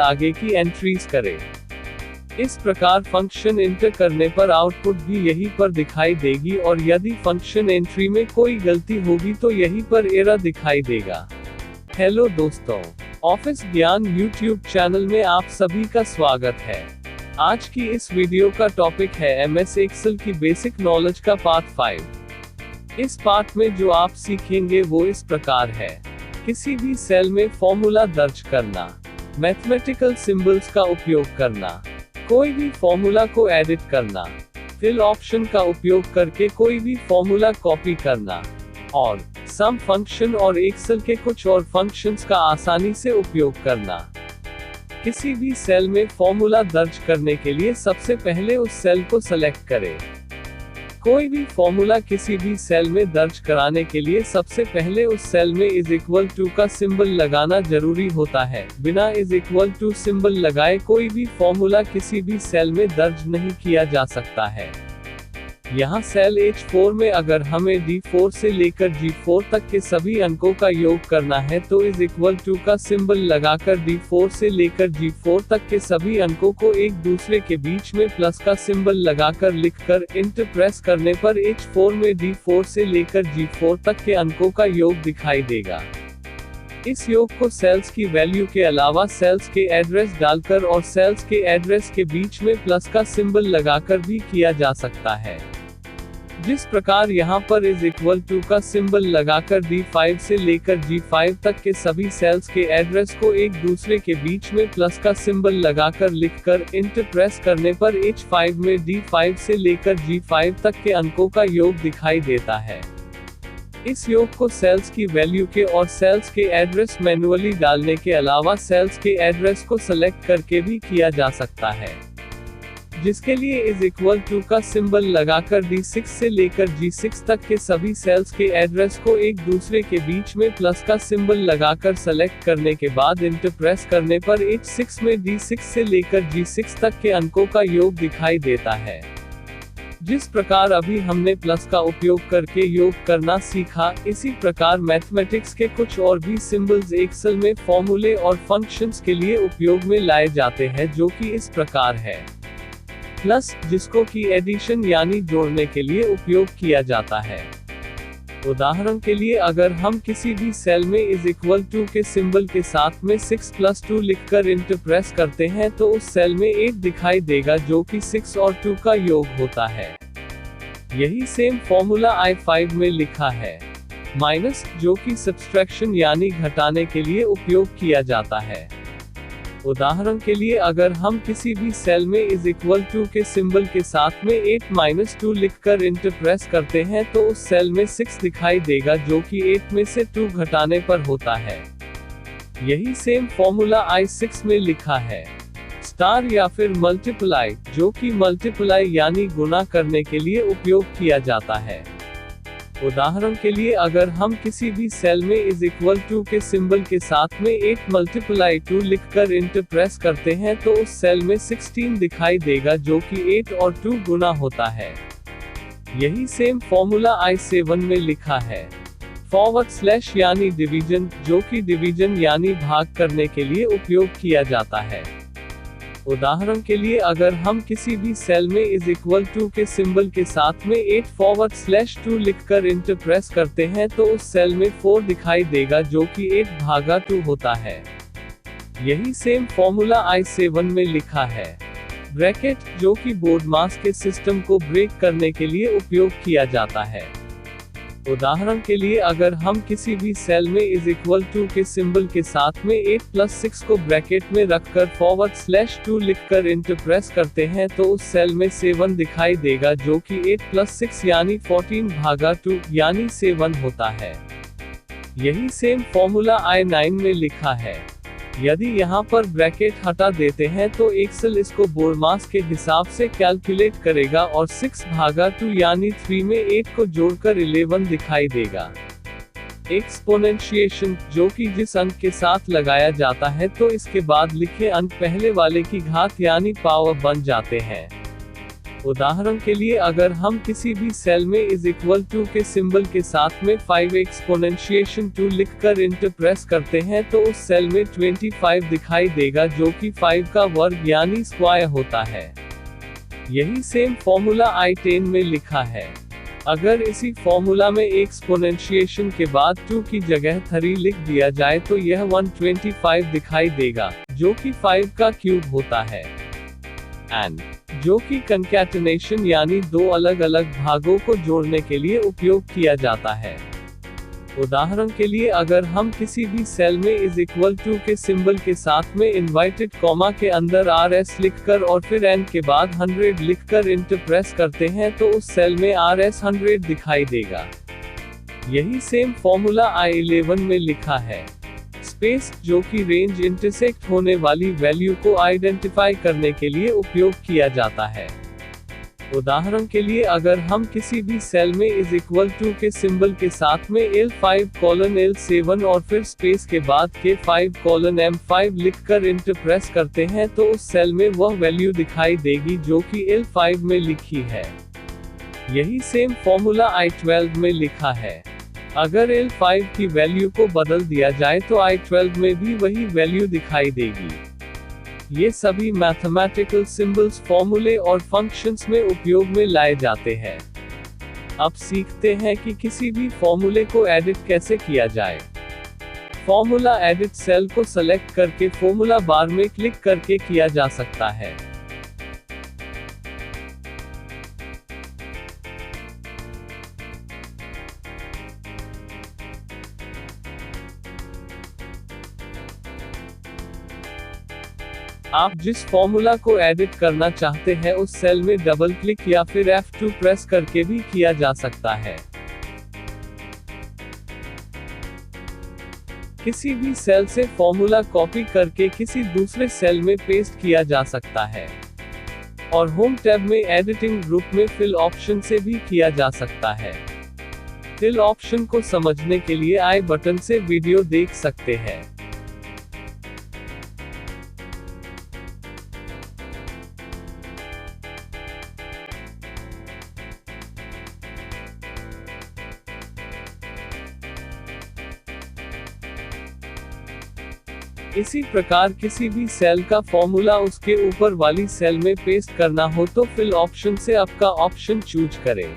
आगे की एंट्रीज करें। इस प्रकार फंक्शन इंटर करने पर आउटपुट भी यहीं पर दिखाई देगी और यदि फंक्शन एंट्री में कोई गलती होगी तो यहीं पर एरर दिखाई देगा। हेलो दोस्तों, ऑफिस ज्ञान यूट्यूब चैनल में आप सभी का स्वागत है। आज की इस वीडियो का टॉपिक है एमएस एक्सेल की बेसिक नॉलेज का पार्ट 5। इस पार्ट में जो आप सीखेंगे वो इस प्रकार है। किसी भी सेल में फॉर्मूला दर्ज करना, मैथमेटिकल सिंबल्स का उपयोग करना, कोई भी फॉर्मूला को एडिट करना, फिल ऑप्शन का उपयोग करके कोई भी फॉर्मूला कॉपी करना, और सम फंक्शन और एक्सेल के कुछ और फंक्शंस का आसानी से उपयोग करना। किसी भी सेल में फॉर्मूला दर्ज करने के लिए सबसे पहले उस सेल को सेलेक्ट करें। कोई भी फॉर्मूला किसी भी सेल में दर्ज कराने के लिए सबसे पहले उस सेल में इज इक्वल टू का सिंबल लगाना जरूरी होता है। बिना इज इक्वल टू सिंबल लगाए कोई भी फॉर्मूला किसी भी सेल में दर्ज नहीं किया जा सकता है। यहाँ सेल H4 में अगर हमें D4 से लेकर G4 तक के सभी अंकों का योग करना है तो इज इक्वल टू का सिंबल लगाकर D4 से लेकर G4 तक के सभी अंकों को एक दूसरे के बीच में प्लस का सिंबल लगाकर लिखकर इंटर प्रेस करने पर H4 में D4 से लेकर G4 तक के अंकों का योग दिखाई देगा। इस योग को सेल्स की वैल्यू के अलावा सेल्स के एड्रेस डालकर और सेल्स के एड्रेस के बीच में प्लस का सिंबल लगाकर भी किया जा सकता है। जिस प्रकार यहाँ पर इज इक्वल टू का सिंबल लगाकर D5 से लेकर G5 तक के सभी सेल्स के एड्रेस को एक दूसरे के बीच में प्लस का सिंबल लगाकर लिखकर इंटर प्रेस करने पर H5 में D5 से लेकर G5 तक के अंकों का योग दिखाई देता है। इस योग को सेल्स की वैल्यू के और सेल्स के एड्रेस मैन्युअली डालने के अलावा सेल्स के एड्रेस को सेलेक्ट करके भी किया जा सकता है, जिसके लिए इज इक्वल टू का सिंबल लगाकर D6 से लेकर G6 तक के सभी सेल्स के एड्रेस को एक दूसरे के बीच में प्लस का सिंबल लगाकर सेलेक्ट करने के बाद इंटर प्रेस करने पर H6 में D6 से लेकर G6 तक के अंकों का योग दिखाई देता है। जिस प्रकार अभी हमने प्लस का उपयोग करके योग करना सीखा, इसी प्रकार मैथमेटिक्स के कुछ और भी सिंबल्स एक्सेल में फॉर्मूले और फंक्शंस के लिए उपयोग में लाए जाते हैं, जो कि इस प्रकार है। प्लस, जिसको कि एडिशन यानी जोड़ने के लिए उपयोग किया जाता है। उदाहरण के लिए अगर हम किसी भी सेल में इज इक्वल टू के सिंबल के साथ में 6+2 लिखकर इंटर प्रेस करते हैं तो उस सेल में 8 दिखाई देगा, जो कि 6 और 2 का योग होता है। यही सेम फॉर्मूला I5 में लिखा है। माइनस, जो कि सब्सट्रैक्शन यानी घटाने के लिए उपयोग किया जाता है। उदाहरण के लिए अगर हम किसी भी सेल में इज इक्वल टू के सिंबल के साथ में 8-2 लिखकर इंटर प्रेस करते हैं तो उस सेल में 6 दिखाई देगा, जो कि 8 में से 2 घटाने पर होता है। यही सेम फॉर्मूला I6 में लिखा है। स्टार या फिर मल्टीप्लाई, जो कि मल्टीप्लाई यानी गुणा करने के लिए उपयोग किया जाता है। उदाहरण के लिए अगर हम किसी भी सेल में इज इक्वल टू के सिंबल के साथ में 8×2 लिखकर इंटर प्रेस करते हैं तो उस सेल में 16 दिखाई देगा, जो कि 8 और 2 गुना होता है। यही सेम फॉर्मूला I7 में लिखा है। फॉरवर्ड स्लैश यानी डिवीजन, जो कि डिवीजन यानी भाग करने के लिए उपयोग किया जाता है। उदाहरण के लिए अगर हम किसी भी सेल में इज इक्वल टू के सिंबल के साथ में 8/2 लिखकर इंटर प्रेस करते हैं तो उस सेल में 4 दिखाई देगा, जो कि 8/2 होता है। यही सेम फॉर्मूला I7 में लिखा है। ब्रैकेट, जो कि बोर्ड मास के सिस्टम को ब्रेक करने के लिए उपयोग किया जाता है। उदाहरण के लिए अगर हम किसी भी सेल में इज इक्वल टू के सिंबल के साथ में 8+6 को ब्रैकेट में रखकर /2 लिखकर इंटर प्रेस करते हैं तो उस सेल में 7 दिखाई देगा, जो कि 8+6 यानी 14/2 यानी 7 होता है। यही सेम फॉर्मूला I9 में लिखा है। यदि यहाँ पर ब्रैकेट हटा देते हैं तो एक्सेल इसको बोर्ड मास के हिसाब से कैलकुलेट करेगा और 6/2 यानी 3 में 8 को जोड़कर 11 दिखाई देगा। एक्सपोनेंशिएशन, जो कि जिस अंक के साथ लगाया जाता है तो इसके बाद लिखे अंक पहले वाले की घात यानी पावर बन जाते हैं। उदाहरण के लिए अगर हम किसी भी सेल में इज इक्वल टू के सिंबल के साथ में 5 एक्सपोनेंशिएशन 2 लिखकर इंटर प्रेस करते हैं तो उस सेल में 25 दिखाई देगा जो कि 5 का वर्ग यानी स्क्वायर होता है। यही सेम फॉर्मूला I10 में लिखा है। अगर इसी फॉर्मूला में एक्सपोनेंशिएशन के बाद 2 की जगह 3 लिख दिया जाए तो यह 125 दिखाई देगा, जो कि 5 का क्यूब होता है। एंड जो कि कंकैटेनेशन यानी दो अलग अलग भागों को जोड़ने के लिए उपयोग किया जाता है। उदाहरण के लिए अगर हम किसी भी सेल में इज इक्वल टू के सिंबल के साथ में इनवर्टेड कॉमा के अंदर RS लिखकर और फिर n के बाद 100 लिखकर इंटर प्रेस करते हैं तो उस सेल में RS 100 दिखाई देगा। यही सेम फॉर्मूला I11 में लिखा है। स्पेस, जो कि रेंज इंटरसेक्ट होने वाली वैल्यू को आइडेंटिफाई करने के लिए उपयोग किया जाता है। उदाहरण के लिए अगर हम किसी भी सेल में इज इक्वल टू के सिंबल के साथ में L5:L7 और फिर स्पेस के बाद K5:M5 लिखकर इंटर प्रेस करते हैं तो उस सेल में वह वैल्यू दिखाई देगी जो कि L5 में लिखी है। यही सेम फॉर्मूला I12 में लिखा है। अगर L5 की वैल्यू को बदल दिया जाए तो I12 में भी वही वैल्यू दिखाई देगी। ये सभी मैथमेटिकल सिंबल्स फॉर्मूले और फंक्शंस में उपयोग में लाए जाते हैं। अब सीखते हैं कि किसी भी फॉर्मूले को एडिट कैसे किया जाए। फॉर्मूला एडिट सेल को सेलेक्ट करके फॉर्मूला बार में क्लिक करके किया जा सकता है। आप जिस फॉर्मूला को एडिट करना चाहते हैं उस सेल में डबल क्लिक या फिर F2 प्रेस करके भी किया जा सकता है। किसी भी सेल से फॉर्मूला कॉपी करके किसी दूसरे सेल में पेस्ट किया जा सकता है। और होम टैब में एडिटिंग ग्रुप में फिल ऑप्शन से भी किया जा सकता है। फिल ऑप्शन को समझने के लिए आई बटन से वीडियो देख सकते हैं। इसी प्रकार किसी भी सेल का फॉर्मूला उसके ऊपर वाली सेल में पेस्ट करना हो तो फिल ऑप्शन से अप का ऑप्शन चूज करें।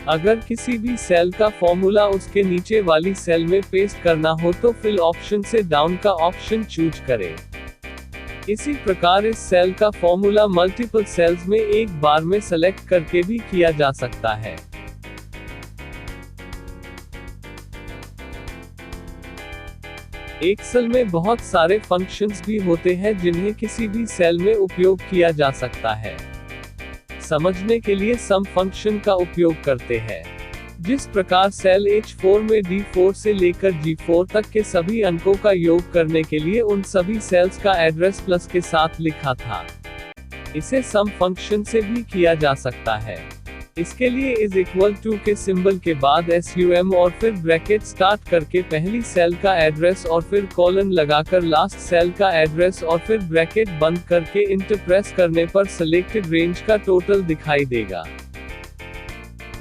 अगर किसी भी सेल का फॉर्मूला उसके नीचे वाली सेल में पेस्ट करना हो तो फिल ऑप्शन से डाउन का ऑप्शन चूज करें। इसी प्रकार इस सेल का फॉर्मूला मल्टीपल सेल्स में एक बार में सेलेक्ट करके भी किया जा सकता है। एक्सेल में बहुत सारे फंक्शंस भी होते हैं जिन्हें किसी भी सेल में उपयोग किया जा सकता है। समझने के लिए सम फंक्शन का उपयोग करते हैं। जिस प्रकार सेल H4 में D4 से लेकर G4 तक के सभी अंकों का योग करने के लिए उन सभी सेल्स का एड्रेस प्लस के साथ लिखा था, इसे सम फंक्शन से भी किया जा सकता है। इसके लिए इज इक्वल टू के सिंबल के बाद SUM और फिर ब्रैकेट स्टार्ट करके पहली सेल का एड्रेस और फिर कॉलन लगाकर लास्ट सेल का एड्रेस और फिर ब्रैकेट बंद करके इंटर प्रेस करने पर सिलेक्टेड रेंज का टोटल दिखाई देगा।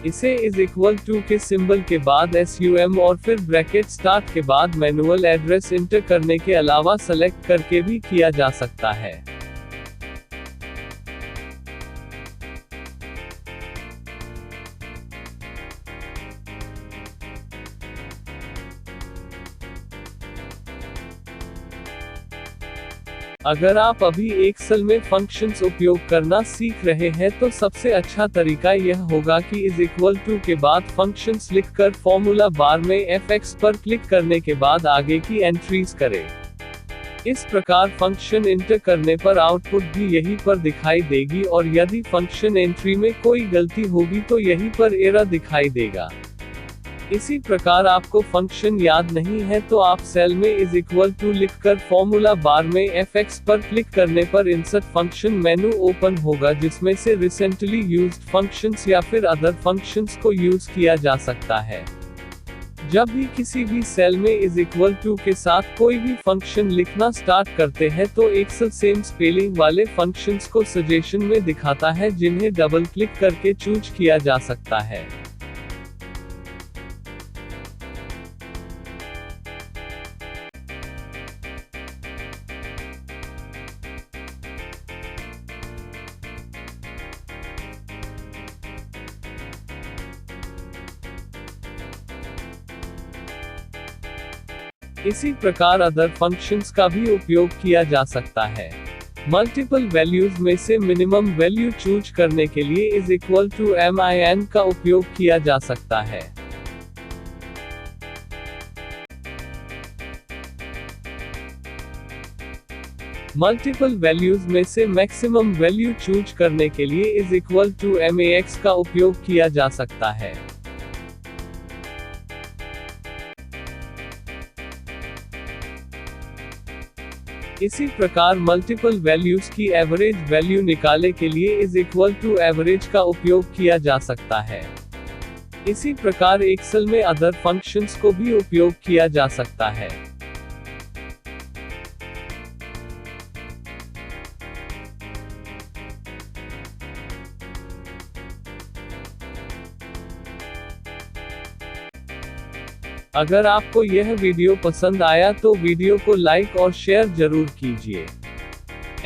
इसे इज इक्वल टू के सिंबल के बाद SUM और फिर ब्रैकेट स्टार्ट के बाद मैनुअल एड्रेस इंटर करने के अलावा सेलेक्ट करके भी किया जा सकता है। अगर आप अभी एक्सेल में फंक्शंस उपयोग करना सीख रहे हैं तो सबसे अच्छा तरीका यह होगा कि इज इक्वल टू के बाद फंक्शंस लिखकर फॉर्मूला बार में fx पर क्लिक करने के बाद आगे की एंट्रीज करें। इस प्रकार फंक्शन इंटर करने पर आउटपुट भी यहीं पर दिखाई देगी और यदि फंक्शन एंट्री में कोई गलती होगी तो यहीं पर एरर दिखाई देगा। इसी प्रकार आपको फंक्शन याद नहीं है तो आप सेल में इज इक्वल टू लिखकर फॉर्मूला बार में fx पर क्लिक करने पर इंसर्ट फंक्शन मेनू ओपन होगा जिसमें से रिसेंटली यूज्ड फंक्शंस या फिर अदर फंक्शंस को यूज किया जा सकता है। जब भी किसी भी सेल में इज इक्वल टू के साथ कोई भी फंक्शन लिखना स्टार्ट करते हैं तो एक्सेल सेम स्पेलिंग वाले फंक्शंस को सजेशन में दिखाता है जिन्हें डबल क्लिक करके चूज किया जा सकता है। इसी प्रकार अदर फंक्शंस का भी उपयोग किया जा सकता है। मल्टीपल वैल्यूज में से मिनिमम वैल्यू चूज करने के लिए इज इक्वल टू min का उपयोग किया जा सकता है। मल्टीपल वैल्यूज में से मैक्सिमम वैल्यू चूज करने के लिए इज इक्वल टू max का उपयोग किया जा सकता है। इसी प्रकार मल्टीपल वैल्यूज की एवरेज वैल्यू निकाले के लिए इज इक्वल टू एवरेज का उपयोग किया जा सकता है। इसी प्रकार एक्सेल में अदर फंक्शंस को भी उपयोग किया जा सकता है। अगर आपको यह वीडियो पसंद आया तो वीडियो को लाइक और शेयर जरूर कीजिए।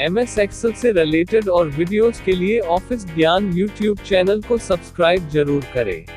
MS एक्सेल से रिलेटेड और वीडियोस के लिए ऑफिस ज्ञान YouTube चैनल को सब्सक्राइब जरूर करें।